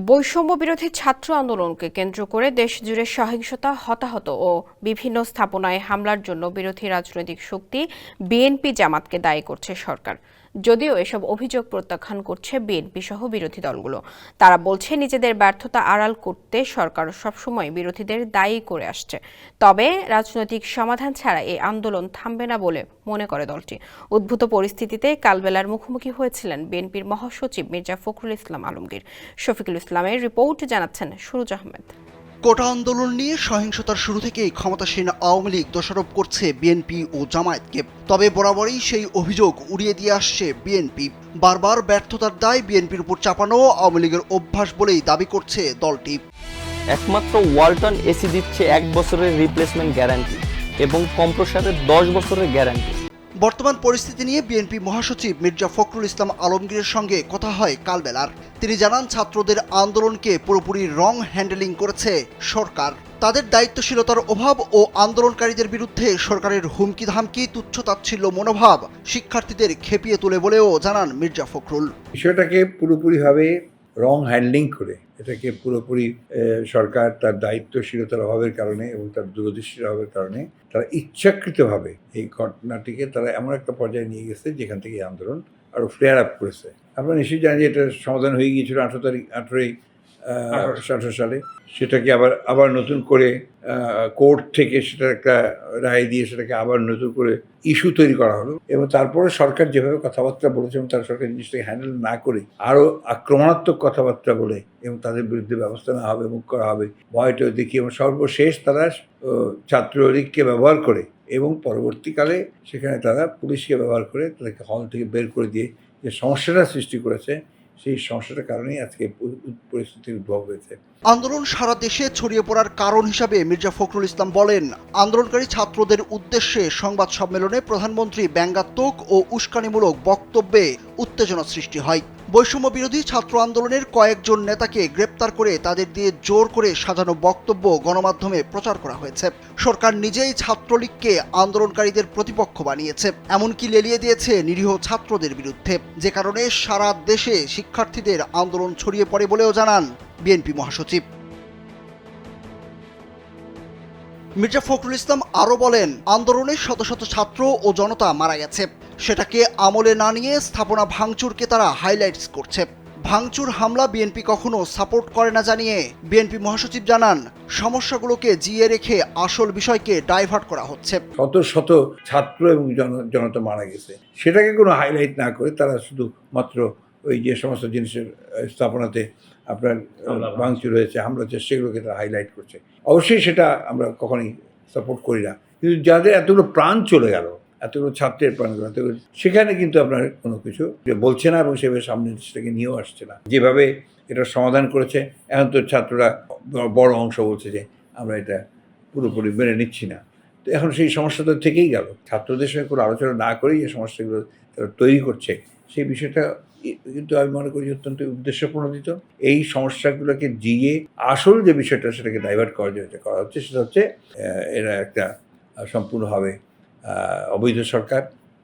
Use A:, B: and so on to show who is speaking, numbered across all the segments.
A: বৈষম্য বিরোধী ছাত্র আন্দোলনকে কেন্দ্র করে দেশজুড়ে সহিংসতা, হতাহত ও বিভিন্ন স্থাপনায় হামলার জন্য বিরোধী রাজনৈতিক শক্তি বিএনপি জামাতকে দায়ী করছে সরকার। যদিও এসব অভিযোগ প্রত্যাখ্যান করছে বিএনপি সহ বিরোধী দলগুলো। তারা বলছে নিজেদের ব্যর্থতা আড়াল করতে সরকার সবসময় বিরোধীদের দায়ী করে আসছে। তবে রাজনৈতিক সমাধান ছাড়া এই আন্দোলন থামবে না বলে মনে করে দলটি। উদ্ভূত পরিস্থিতিতে কালবেলার মুখোমুখি হয়েছিলেন বিএনপির মহাসচিব মির্জা ফখরুল ইসলাম আলমগীর। শফিকুল ইসলামের রিপোর্ট, জানাচ্ছেন সুরুজ আহমেদ।
B: কোটা আন্দোলন নিয়ে সহিংসতার শুরু থেকেই ক্ষমতাসীন আওয়ামী লীগ দোষারোপ করছে বিএনপি ও জামায়াতকে। তবে বরাবরই সেই অভিযোগ উড়িয়ে দিয়ে আসছে বিএনপি। বারবার ব্যর্থতার দায় বিএনপির উপর চাপানো আওয়ামী লীগের অভ্যাস বলেই দাবি করছে দলটি।
C: একমাত্র ওয়ালটন এসি দিচ্ছে 1 বছরের রিপ্লেসমেন্ট গ্যারান্টি এবং কম্প্রেসারের 10 বছরের গ্যারান্টি।
B: বর্তমান পরিস্থিতি নিয়ে বিএনপি মহাসচিব মির্জা ফখরুল ইসলাম আলমগীরের সঙ্গে কথা হয় কালবেলার। তিনি জানান, ছাত্রদের আন্দোলনকে পুরোপুরি রং হ্যান্ডেলিং করেছে সরকার। তাদের দায়িত্বশীলতার অভাব ও আন্দোলনকারীদের বিরুদ্ধে সরকারের হুমকি ধামকি, তুচ্ছ-তাচ্ছিল্য মনোভাব শিক্ষার্থীদের খেপিয়ে তোলে বলেও জানান মির্জা ফখরুল।
D: বিষয়টাকে পুরোপুরিভাবে রং হ্যান্ডলিং করে এটাকে পুরোপুরি সরকার তার দায়িত্বশীলতার অভাবের কারণে এবং তার দূরদৃষ্টির অভাবের কারণে তারা ইচ্ছাকৃতভাবে এই ঘটনাটিকে তারা এমন একটা পর্যায়ে নিয়ে গেছে যেখান থেকে এই আন্দোলন আরও ফ্লেয়ার আপ করেছে। আপনারা নিশ্চয়ই জানেন যে এটা সমাধান হয়ে গিয়েছিল 18 সালে। সেটাকে আবার নতুন করে কোর্ট থেকে সেটা একটা রায় দিয়ে সেটাকে আবার নতুন করে ইস্যু তৈরি করা হলো এবং তারপরে সরকার যেভাবে কথাবার্তা বলেছে এবং তার সরকার জিনিসটাকে হ্যান্ডেল না করে আরও আক্রমণাত্মক কথাবার্তা বলে এবং তাদের বিরুদ্ধে ব্যবস্থা নেওয়া হবে, মুখ করা হবে, ভয়টা দেখিয়ে এবং সর্বশেষ তারা ছাত্রলীগকে ব্যবহার করে এবং পরবর্তীকালে সেখানে তারা পুলিশকে ব্যবহার করে তাদেরকে হল থেকে বের করে দিয়ে যে সমস্যাটা সৃষ্টি করেছে, সেই সমস্যাটার কারণেই আজকে পরিস্থিতির উদ্ভব হয়েছে।
B: আন্দোলন সারা দেশে ছড়িয়ে পড়ার কারণ হিসাবে মির্জা ফখরুল ইসলাম বলেন, আন্দোলনকারী ছাত্রদের উদ্দেশ্যে সংবাদ সম্মেলনে প্রধানমন্ত্রী ব্যঙ্গাত্মক ও উস্কানিমূলক বক্তব্যে উত্তেজনা সৃষ্টি হয়। বৈষম্য বিরোধী ছাত্র আন্দোলনের কয়েকজন নেতাকে গ্রেপ্তার করে তাদের দিয়ে জোর করে সাজানো বক্তব্য গণমাধ্যমে প্রচার করা হয়েছে। সরকার নিজেই ছাত্রলীগকে আন্দোলনকারীদের প্রতিপক্ষ বানিয়েছে, এমনকি লেলিয়ে দিয়েছে নিরীহ ছাত্রদের বিরুদ্ধে, যে কারণে সারা দেশে শিক্ষার্থীদের আন্দোলন ছড়িয়ে পড়ে বলেও জানান বিএনপি মহাসচিব। মির্জা ফখরুল ইসলাম আরও বলেন, আন্দোলনে শত শত ছাত্র ও জনতা মারা গেছে, সেটাকে আমলে না নিয়ে স্থাপনা ভাঙচুরকে তারা হাইলাইটস করছে। ভাঙচুর হামলা বিএনপি কখনো সাপোর্ট করে না জানিয়ে বিএনপি মহাসচিব জানান, সমস্যাগুলোকে জিয়ে রেখে আসল বিষয়কে ডাইভার্ট করা হচ্ছে।
D: শত শত ছাত্র এবং জনতা মারা গেছে, সেটাকে কোনো হাইলাইট না করে তারা শুধু মাত্র ওই যে সমস্ত জিনিসের স্থাপনাতে আপনার ভাঙচুর হয়েছে, হামলা হচ্ছে, সেগুলোকে তারা হাইলাইট করছে। অবশ্যই সেটা আমরা কখনোই সাপোর্ট করি না, কিন্তু যাদের এতগুলো প্রাণ চলে গেল, এতগুলো ছাত্রের প্রাণ গেল, সেখানে কিন্তু আপনার কোনো কিছু বলছে না এবং সেভাবে সামনে সেটাকে নিয়েও আসছে না। যেভাবে এটা সমাধান করেছে, এখন তো ছাত্ররা বড় অংশ বলছে যে আমরা এটা পুরোপুরি মেনে নিচ্ছি না। তো এখন সেই সমস্যাটা থেকেই গেল, ছাত্রদের সঙ্গে কোনো আলোচনা না করেই যে সমস্যাগুলো তারা তৈরি করছে, সেই বিষয়টা কিন্তু আমি মনে করি অত্যন্ত উদ্দেশ্যপ্রণোদিত। এই সমস্যাগুলোকে জিয়ে আসল যে বিষয়টা সেটাকে ডাইভার্ট করা হচ্ছে, সেটা হচ্ছে এরা একটা সম্পূর্ণভাবে অবৈধ সরকার,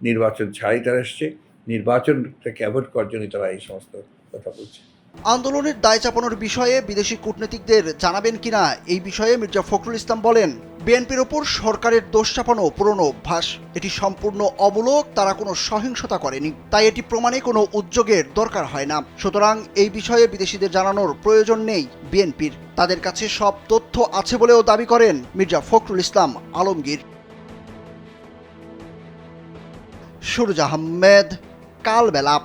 D: নির্বাচন ছাড়াই তারা এসছে, নির্বাচনটাকে অ্যাভয়েড করার জন্যই তারা এই সমস্ত কথা বলছে।
B: আন্দোলনের দায় চাপানোর বিষয়ে বিদেশি কূটনীতিকদের জানাবেন কিনা এই বিষয়ে মির্জা ফখরুল ইসলাম বলেন, বিএনপির ওপর সরকারের দোষ চাপানো পুরনো অভ্যাস, এটি সম্পূর্ণ অমূলক, তারা কোনো সহিংসতা করেনি, তাই এটি প্রমাণে কোনো উদ্যোগের দরকার হয় না। সুতরাং এই বিষয়ে বিদেশিদের জানানোর প্রয়োজন নেই বিএনপির, তাদের কাছে সব তথ্য আছে বলেও দাবি করেন মির্জা ফখরুল ইসলাম আলমগীর। সুরুজ আহমেদ, কালবেলা।